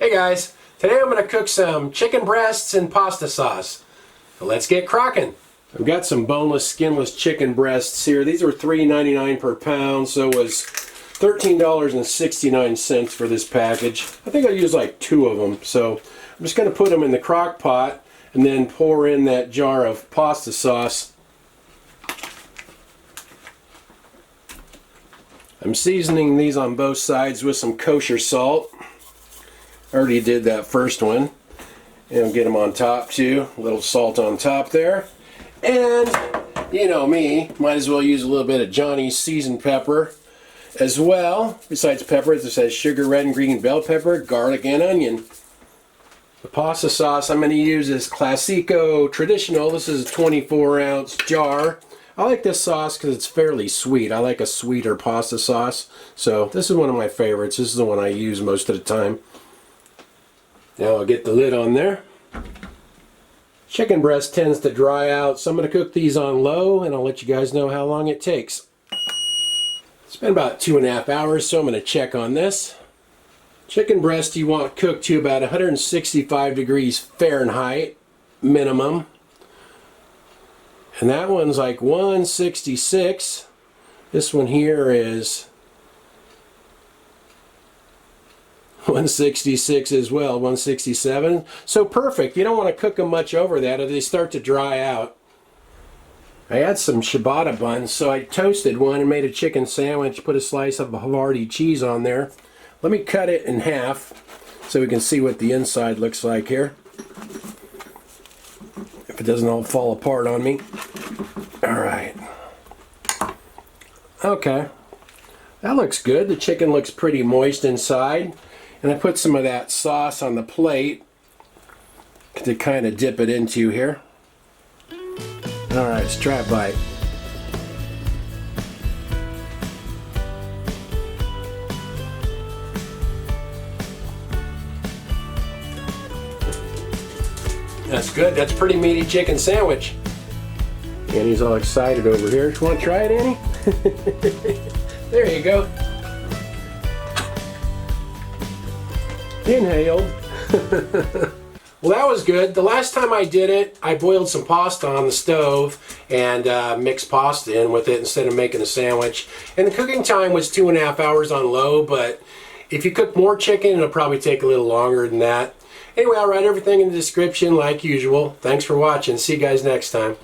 Hey guys, today I'm going to cook some chicken breasts and pasta sauce. So let's get crocking. I've got some boneless, skinless chicken breasts here. These were $3.99 per pound, so it was $13.69 for this package. I think I used like 2 of them, so I'm just going to put them in the crock pot and then pour in that jar of pasta sauce. I'm seasoning these on both sides with some kosher salt. I already did that first one. And get them on top too. A little salt on top there. And, you know me, might as well use a little bit of Johnny's seasoned pepper as well. Besides peppers, it says sugar, red, and green bell pepper, garlic, and onion. The pasta sauce I'm going to use is Classico Traditional. This is a 24-ounce jar. I like this sauce because it's fairly sweet. I like a sweeter pasta sauce. So this is one of my favorites. This is the one I use most of the time. Now I'll get the lid on there. Chicken breast tends to dry out, so I'm going to cook these on low and I'll let you guys know how long it takes. It's been about 2.5 hours, so I'm going to check on this. Chicken breast you want cooked to about 165 degrees Fahrenheit minimum. And that one's like 166. This one here is 166 as well, 167. So perfect. You don't want to cook them much over that or they start to dry out. I had some ciabatta buns, so I toasted one and made a chicken sandwich, put a slice of Havarti cheese on there. Let me cut it in half so we can see what the inside looks like here. If it doesn't all fall apart on me. Alright. Okay. That looks good. The chicken looks pretty moist inside. And I put some of that sauce on the plate to kind of dip it into here. Alright, let's try a bite. That's good. That's a pretty meaty chicken sandwich. Annie's all excited over here. You want to try it, Annie? There you go. Inhaled. Well, that was good. The last time I did it, I boiled some pasta on the stove and mixed pasta in with it instead of making a sandwich. And the cooking time was 2.5 hours on low, but if you cook more chicken, it'll probably take a little longer than that. Anyway, I'll write everything in the description like usual. Thanks for watching. See you guys next time.